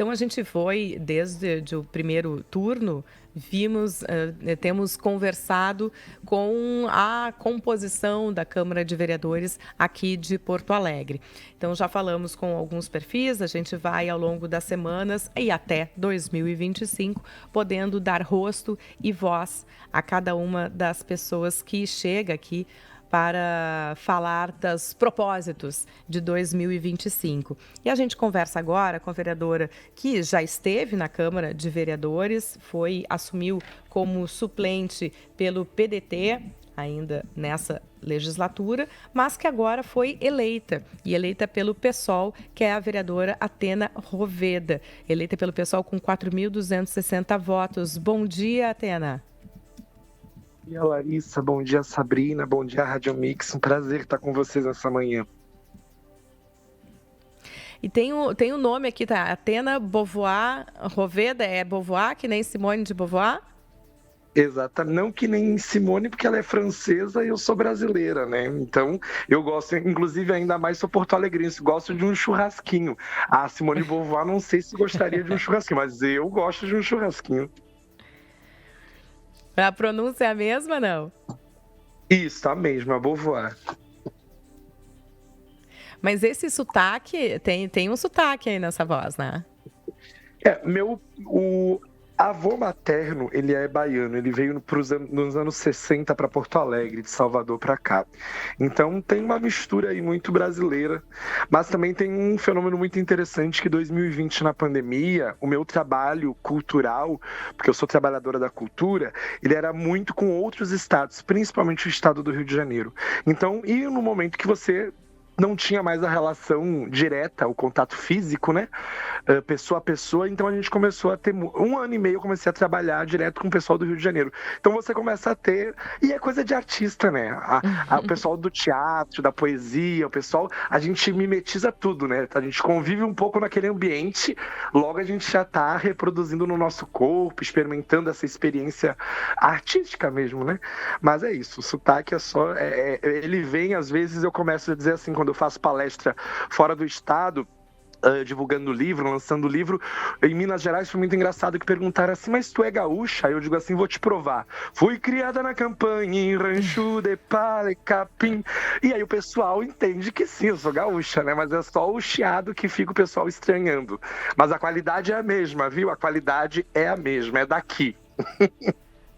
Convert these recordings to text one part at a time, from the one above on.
Então, a gente foi, desde o primeiro turno, temos conversado com a composição da Câmara de Vereadores aqui de Porto Alegre. Então, já falamos com alguns perfis, a gente vai ao longo das semanas e até 2025, podendo dar rosto e voz a cada uma das pessoas que chega aqui para falar dos propósitos de 2025. E a gente conversa agora com a vereadora que já esteve na Câmara de Vereadores, assumiu como suplente pelo PDT, ainda nessa legislatura, mas que agora foi eleita pelo PSOL, que é a vereadora Atena Roveda, eleita pelo PSOL com 4.260 votos. Bom dia, Atena. Bom dia, Larissa. Bom dia, Sabrina. Bom dia, Rádio Mix. Um prazer estar com vocês nessa manhã. E tem o nome aqui, tá? Atena Beauvoir Roveda. É Beauvoir, que nem Simone de Beauvoir? Exato. Não que nem Simone, porque ela é francesa e eu sou brasileira, né? Então, eu gosto, inclusive, ainda mais sou porto-alegrense, gosto de um churrasquinho. A Simone de Beauvoir, não sei se gostaria de um churrasquinho, mas eu gosto de um churrasquinho. A pronúncia é a mesma, não? Isso, a mesma, Beauvoir. Mas esse sotaque, tem um sotaque aí nessa voz, né? O avô materno, ele é baiano, ele veio nos anos 60 para Porto Alegre, de Salvador para cá. Então tem uma mistura aí muito brasileira, mas também tem um fenômeno muito interessante que 2020, na pandemia, o meu trabalho cultural, porque eu sou trabalhadora da cultura, ele era muito com outros estados, principalmente o estado do Rio de Janeiro. Então, e no momento que você não tinha mais a relação direta, o contato físico, né? Pessoa a pessoa, então a gente começou a ter, 1 ano e meio eu comecei a trabalhar direto com o pessoal do Rio de Janeiro. Então você começa a ter, e é coisa de artista, né? O pessoal do teatro, da poesia, o pessoal, a gente mimetiza tudo, né? A gente convive um pouco naquele ambiente, logo a gente já tá reproduzindo no nosso corpo, experimentando essa experiência artística mesmo, né? Mas é isso, o sotaque é só, ele vem, às vezes eu começo a dizer assim, quando eu faço palestra fora do estado, divulgando livro, lançando livro, em Minas Gerais foi muito engraçado que perguntaram assim, mas tu é gaúcha? Aí eu digo assim, vou te provar. Fui criada na campanha, em Rancho de Pale, Capim. E aí o pessoal entende que sim, eu sou gaúcha, né? Mas é só o chiado que fica o pessoal estranhando. Mas a qualidade é a mesma, viu? A qualidade é a mesma, é daqui.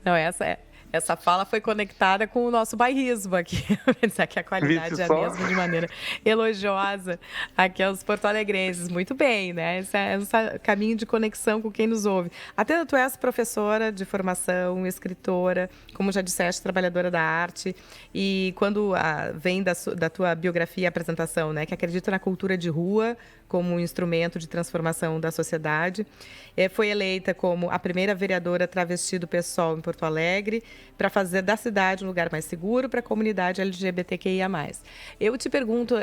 Não, essa fala foi conectada com o nosso bairrismo aqui. Dizer que a qualidade é a mesma de maneira elogiosa aqui aos porto-alegrenses. Muito bem, né? Esse caminho de conexão com quem nos ouve. Até tu és professora de formação, escritora, como já disseste, trabalhadora da arte. E quando vem da tua biografia e apresentação, né? Que acredita na cultura de rua como um instrumento de transformação da sociedade. Foi eleita como a primeira vereadora travesti do PSOL em Porto Alegre, para fazer da cidade um lugar mais seguro para a comunidade LGBTQIA+. Eu te pergunto,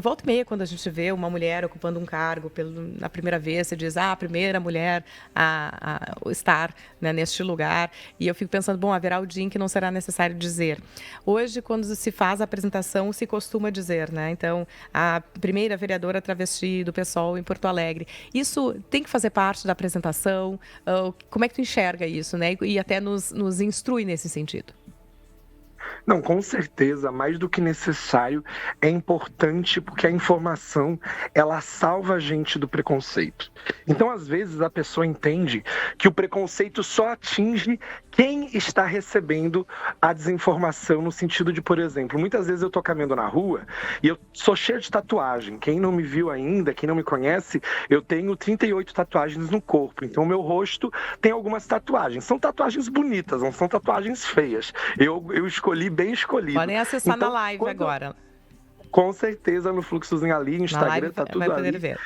volta e meia, quando a gente vê uma mulher ocupando um cargo na primeira vez, você diz, a primeira mulher a estar, né, neste lugar, e eu fico pensando, bom, haverá o dia em que não será necessário dizer. Hoje, quando se faz a apresentação, se costuma dizer, né? Então, a primeira vereadora travesti do PSOL em Porto Alegre. Isso tem que fazer parte da apresentação? Como é que tu enxerga isso, né? E até nos instrui nesse sentido. Não, com certeza, mais do que necessário, é importante porque a informação, ela salva a gente do preconceito. Então, às vezes, a pessoa entende que o preconceito só atinge quem está recebendo a desinformação, no sentido de, por exemplo, muitas vezes eu estou caminhando na rua e eu sou cheio de tatuagem. Quem não me viu ainda, quem não me conhece, eu tenho 38 tatuagens no corpo. Então, o meu rosto tem algumas tatuagens. São tatuagens bonitas, não são tatuagens feias. Eu escolhi bem escolhido. Podem acessar na live agora. Com certeza, no Fluxozinho ali, Instagram, tá tudo vai poder ali. ver.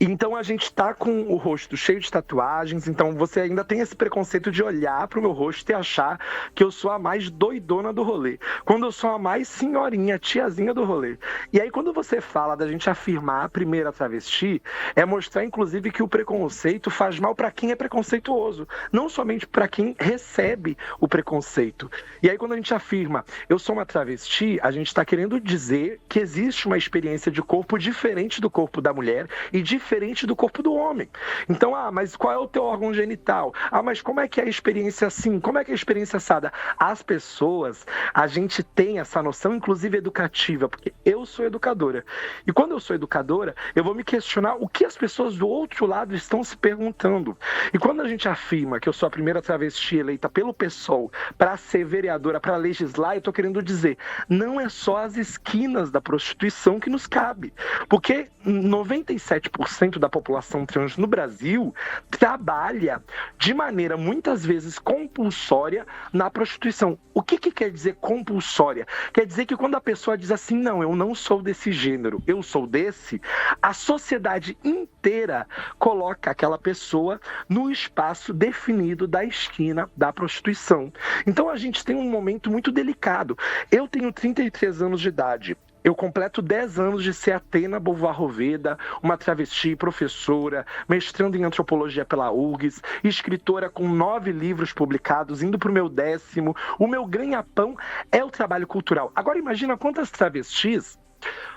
Então a gente tá com o rosto cheio de tatuagens, então você ainda tem esse preconceito de olhar pro meu rosto e achar que eu sou a mais doidona do rolê, quando eu sou a mais senhorinha, tiazinha do rolê. E aí quando você fala da gente afirmar a primeira travesti, é mostrar inclusive que o preconceito faz mal para quem é preconceituoso, não somente para quem recebe o preconceito. E aí quando a gente afirma, eu sou uma travesti, a gente tá querendo dizer que existe uma experiência de corpo diferente do corpo da mulher e diferente diferente do corpo do homem. Então, mas qual é o teu órgão genital? Mas como é que é a experiência assim? Como é que é a experiência assada? As pessoas, a gente tem essa noção, inclusive educativa, porque eu sou educadora. E quando eu sou educadora, eu vou me questionar o que as pessoas do outro lado estão se perguntando. E quando a gente afirma que eu sou a primeira travesti eleita pelo PSOL para ser vereadora, para legislar, eu estou querendo dizer, não é só as esquinas da prostituição que nos cabe. Porque 97% da população trans no Brasil trabalha de maneira muitas vezes compulsória na prostituição. O que quer dizer compulsória? Quer dizer que quando a pessoa diz assim, não, eu não sou desse gênero, eu sou desse, a sociedade inteira coloca aquela pessoa no espaço definido da esquina da prostituição. Então a gente tem um momento muito delicado. Eu tenho 33 anos de idade. Eu completo 10 anos de ser Atena Bovar-Roveda, uma travesti, professora, mestrando em antropologia pela URGS, escritora com 9 livros publicados, indo para o meu 10º. O meu ganha-pão é o trabalho cultural. Agora imagina quantas travestis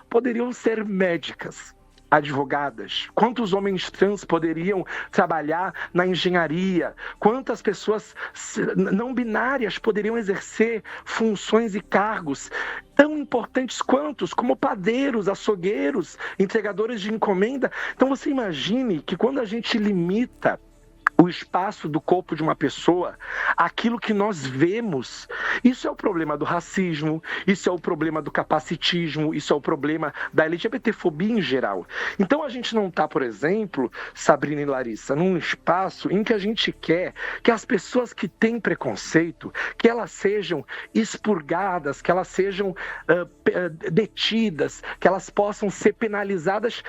poderiam ser médicas, advogadas, quantos homens trans poderiam trabalhar na engenharia, quantas pessoas não binárias poderiam exercer funções e cargos tão importantes como padeiros, açougueiros, entregadores de encomenda. Então você imagine que quando a gente limita o espaço do corpo de uma pessoa, aquilo que nós vemos, isso é o problema do racismo, isso é o problema do capacitismo, isso é o problema da LGBTfobia em geral. Então a gente não está, por exemplo, Sabrina e Larissa, num espaço em que a gente quer que as pessoas que têm preconceito, que elas sejam expurgadas, que elas sejam detidas, que elas possam ser penalizadas.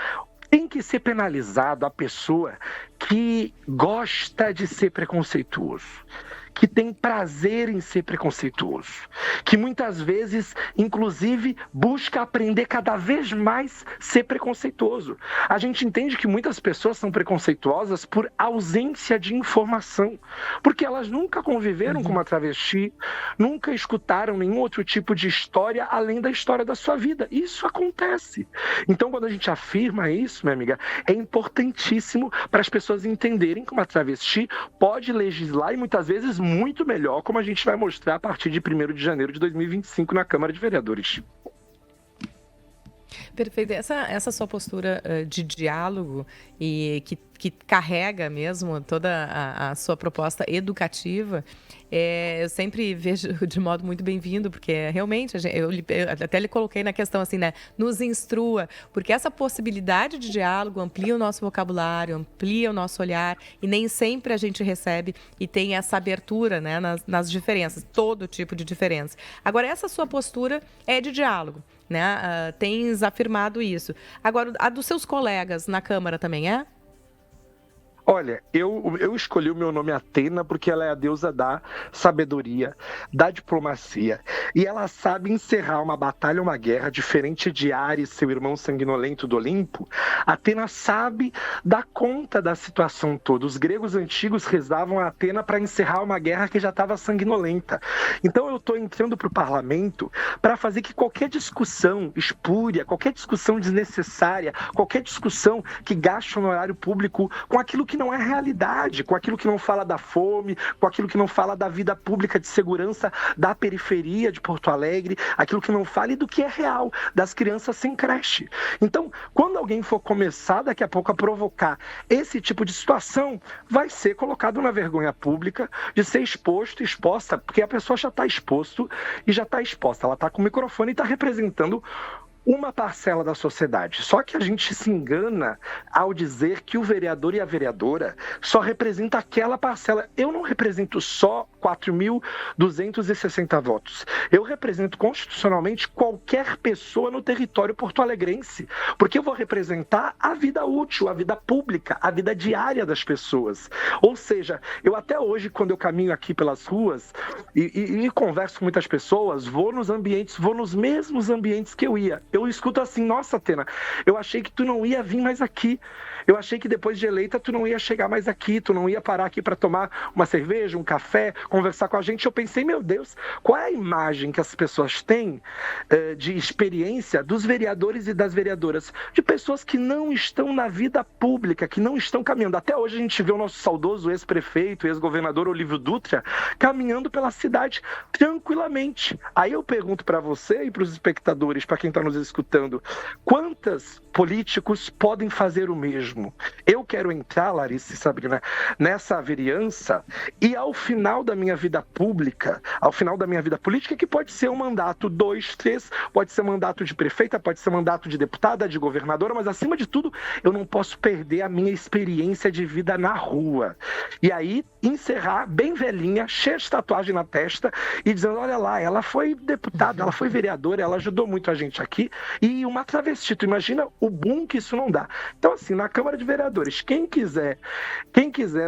Tem que ser penalizado a pessoa que gosta de ser preconceituoso, que tem prazer em ser preconceituoso, que muitas vezes, inclusive, busca aprender cada vez mais ser preconceituoso. A gente entende que muitas pessoas são preconceituosas por ausência de informação, porque elas nunca conviveram com uma travesti, nunca escutaram nenhum outro tipo de história além da história da sua vida. Isso acontece. Então, quando a gente afirma isso, minha amiga, é importantíssimo para as pessoas entenderem que uma travesti pode legislar e muitas vezes muito melhor, como a gente vai mostrar a partir de 1º de janeiro de 2025 na Câmara de Vereadores. Perfeito. Essa sua postura de diálogo e que carrega mesmo toda a sua proposta educativa, eu sempre vejo de modo muito bem-vindo, porque realmente, eu até lhe coloquei na questão assim, né? Nos instrua, porque essa possibilidade de diálogo amplia o nosso vocabulário, amplia o nosso olhar, e nem sempre a gente recebe e tem essa abertura, né, nas diferenças, todo tipo de diferença. Agora, essa sua postura é de diálogo, né? Tens afirmado isso. Agora, a dos seus colegas na Câmara também é? Olha, eu escolhi o meu nome Atena porque ela é a deusa da sabedoria, da diplomacia. E ela sabe encerrar uma batalha, uma guerra, diferente de Ares, seu irmão sanguinolento do Olimpo. Atena sabe dar conta da situação toda. Os gregos antigos rezavam a Atena para encerrar uma guerra que já estava sanguinolenta. Então eu estou entrando para o parlamento para fazer que qualquer discussão espúria, qualquer discussão desnecessária, qualquer discussão que gaste o horário público com aquilo que não é realidade, com aquilo que não fala da fome, com aquilo que não fala da vida pública de segurança da periferia de Porto Alegre, aquilo que não fala e do que é real, das crianças sem creche. Então, quando alguém for começar daqui a pouco a provocar esse tipo de situação, vai ser colocado na vergonha pública de ser exposta, porque a pessoa já está exposto e já está exposta, ela está com o microfone e está representando uma parcela da sociedade. Só que a gente se engana ao dizer que o vereador e a vereadora só representa aquela parcela. Eu não represento só 4.260 votos. Eu represento constitucionalmente qualquer pessoa no território porto-alegrense, porque eu vou representar a vida útil, a vida pública, a vida diária das pessoas. Ou seja, eu até hoje, quando eu caminho aqui pelas ruas e converso com muitas pessoas, vou nos mesmos ambientes que eu ia. Eu escuto assim, nossa, Atena, eu achei que tu não ia vir mais aqui. Eu achei que depois de eleita tu não ia chegar mais aqui, tu não ia parar aqui para tomar uma cerveja, um café, conversar com a gente. Eu pensei, meu Deus, qual é a imagem que as pessoas têm de experiência dos vereadores e das vereadoras, de pessoas que não estão na vida pública, que não estão caminhando. Até hoje a gente vê o nosso saudoso ex-prefeito, ex-governador Olívio Dutra, caminhando pela cidade tranquilamente. Aí eu pergunto para você e para os espectadores, para quem está nos escutando, quantos políticos podem fazer o mesmo? Eu quero entrar, Larissa e Sabrina, nessa vereança e ao final da minha vida pública, ao final da minha vida política, que pode ser um mandato 2, 3, pode ser mandato de prefeita, pode ser mandato de deputada, de governadora, mas acima de tudo, eu não posso perder a minha experiência de vida na rua. E aí, encerrar bem velhinha, cheia de tatuagem na testa e dizendo, olha lá, ela foi deputada, ela foi vereadora, ela ajudou muito a gente aqui, e uma travesti, tu imagina o boom que isso não dá. Então, assim, na Câmara de Vereadores, quem quiser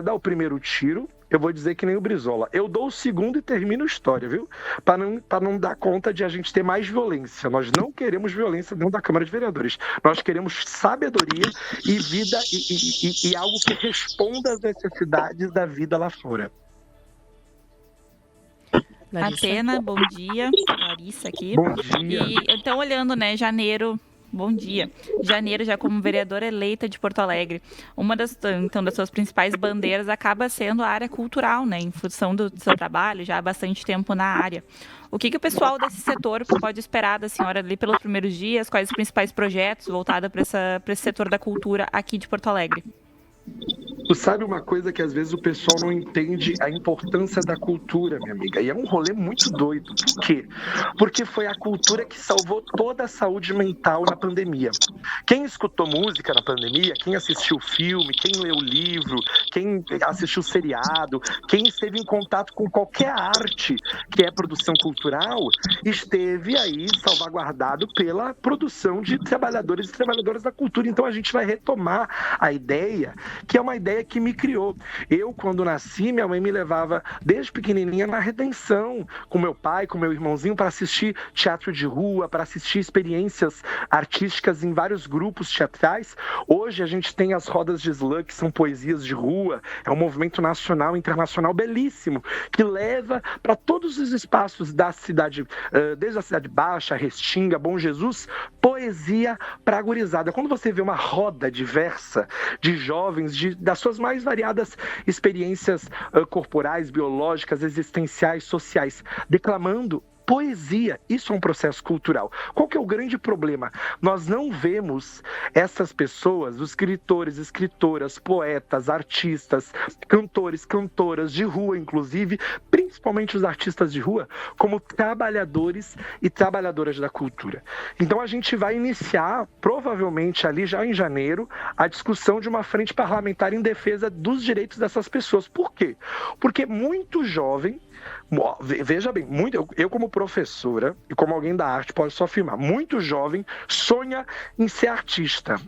dar o primeiro tiro, eu vou dizer que nem o Brizola. Eu dou o segundo e termino a história, viu? Para não dar conta de a gente ter mais violência. Nós não queremos violência dentro da Câmara de Vereadores. Nós queremos sabedoria e vida e algo que responda às necessidades da vida lá fora. Atena, bom dia. Larissa aqui. Bom dia. E então, olhando, né, janeiro... Bom dia. Janeiro, já como vereadora eleita de Porto Alegre, uma das suas principais bandeiras acaba sendo a área cultural, né? Em função do seu trabalho, já há bastante tempo na área. O que o pessoal desse setor pode esperar da senhora ali pelos primeiros dias? Quais os principais projetos voltados para esse setor da cultura aqui de Porto Alegre? Tu sabe uma coisa que às vezes o pessoal não entende a importância da cultura, minha amiga, e é um rolê muito doido. Por quê? Porque foi a cultura que salvou toda a saúde mental na pandemia. Quem escutou música na pandemia, quem assistiu filme, quem leu livro, quem assistiu seriado, quem esteve em contato com qualquer arte que é produção cultural, esteve aí salvaguardado pela produção de trabalhadores e trabalhadoras da cultura. Então a gente vai retomar a ideia, que é uma ideia que me criou. Eu, quando nasci, minha mãe me levava desde pequenininha na Redenção, com meu pai, com meu irmãozinho, para assistir teatro de rua, para assistir experiências artísticas em vários grupos teatrais. Hoje a gente tem as rodas de slam, que são poesias de rua, é um movimento nacional e internacional belíssimo, que leva para todos os espaços da cidade, desde a Cidade Baixa, Restinga, Bom Jesus, poesia para a gurizada. Quando você vê uma roda diversa de jovens, das suas mais variadas experiências corporais, biológicas, existenciais, sociais, declamando poesia, isso é um processo cultural. Qual que é o grande problema? Nós não vemos essas pessoas, os escritores, escritoras, poetas, artistas, cantores, cantoras de rua, inclusive, principalmente os artistas de rua, como trabalhadores e trabalhadoras da cultura. Então a gente vai iniciar, provavelmente ali já em janeiro, a discussão de uma frente parlamentar em defesa dos direitos dessas pessoas. Por quê? Porque muito jovem, veja bem, eu como professora e como alguém da arte posso afirmar, muito jovem sonha em ser artista.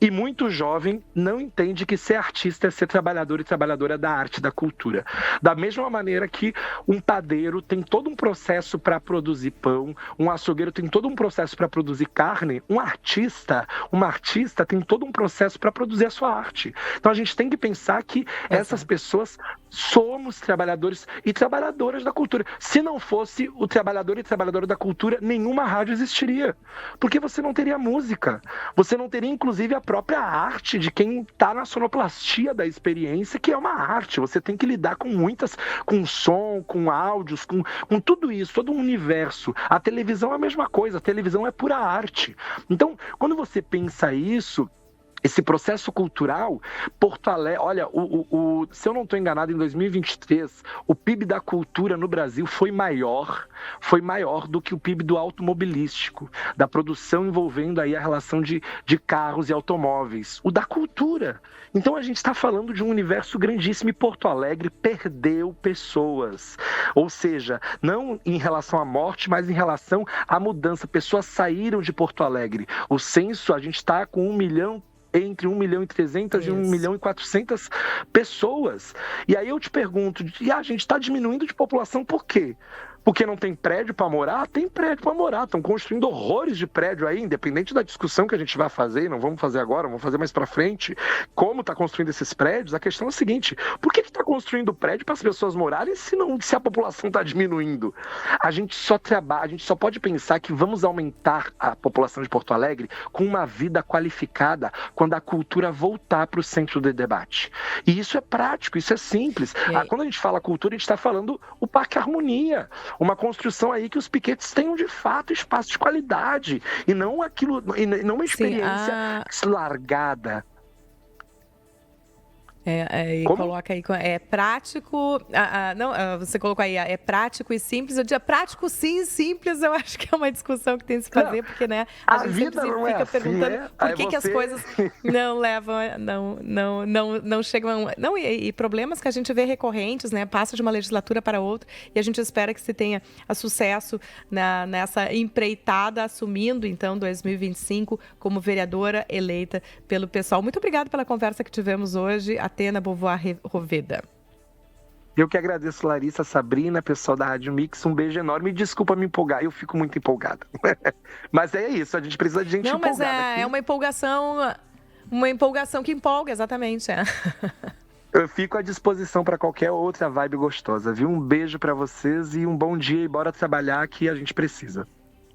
E muito jovem não entende que ser artista é ser trabalhador e trabalhadora da arte, da cultura. Da mesma maneira que um padeiro tem todo um processo para produzir pão, um açougueiro tem todo um processo para produzir carne, uma artista tem todo um processo para produzir a sua arte. Então a gente tem que pensar que essas pessoas somos trabalhadores e trabalhadoras da cultura. Se não fosse o trabalhador e trabalhadora da cultura, nenhuma rádio existiria. Porque você não teria música, você não teria inclusive a própria arte de quem está na sonoplastia da experiência, que é uma arte. Você tem que lidar com som, com áudios, com tudo isso, todo um universo. A televisão é a mesma coisa, a televisão é pura arte. Então, quando você pensa isso, esse processo cultural, Porto Alegre, olha, se eu não estou enganado, em 2023, o PIB da cultura no Brasil foi maior do que o PIB do automobilístico, da produção envolvendo aí a relação de carros e automóveis, o da cultura. Então a gente está falando de um universo grandíssimo e Porto Alegre perdeu pessoas, ou seja, não em relação à morte, mas em relação à mudança. Pessoas saíram de Porto Alegre. O censo, a gente está com 1 milhão, entre 1.300.000 e 1.400.000 pessoas. E aí eu te pergunto, a gente está diminuindo de população por quê? Porque não tem prédio para morar? Tem prédio para morar. Estão construindo horrores de prédio aí, independente da discussão que a gente vai fazer, não vamos fazer agora, vamos fazer mais para frente, como está construindo esses prédios. A questão é a seguinte: por que está construindo prédio para as pessoas morarem se a população está diminuindo? A gente só pode pensar que vamos aumentar a população de Porto Alegre com uma vida qualificada quando a cultura voltar para o centro do debate. E isso é prático, isso é simples. Quando a gente fala cultura, a gente está falando o Parque Harmonia. Uma construção aí que os piquetes tenham de fato espaço de qualidade e não uma experiência largada. Coloca aí, é prático, você colocou aí, é prático e simples. Eu diria prático sim, simples, eu acho que é uma discussão que tem que se fazer, porque, né, a gente vida não fica perguntando por que as coisas não levam, não chegam, e problemas que a gente vê recorrentes, né, passa de uma legislatura para outra, e a gente espera que se tenha sucesso nessa empreitada, assumindo, então, 2025 como vereadora eleita pelo PSOL. Muito obrigada pela conversa que tivemos hoje, Atena Beauvoir Roveda. Eu que agradeço, Larissa, Sabrina, pessoal da Rádio Mix, um beijo enorme. Desculpa me empolgar, eu fico muito empolgada. Mas é isso, a gente precisa de gente empolgada. Não, mas é uma empolgação que empolga, exatamente. Eu fico à disposição para qualquer outra vibe gostosa, viu? Um beijo para vocês e um bom dia e bora trabalhar que a gente precisa.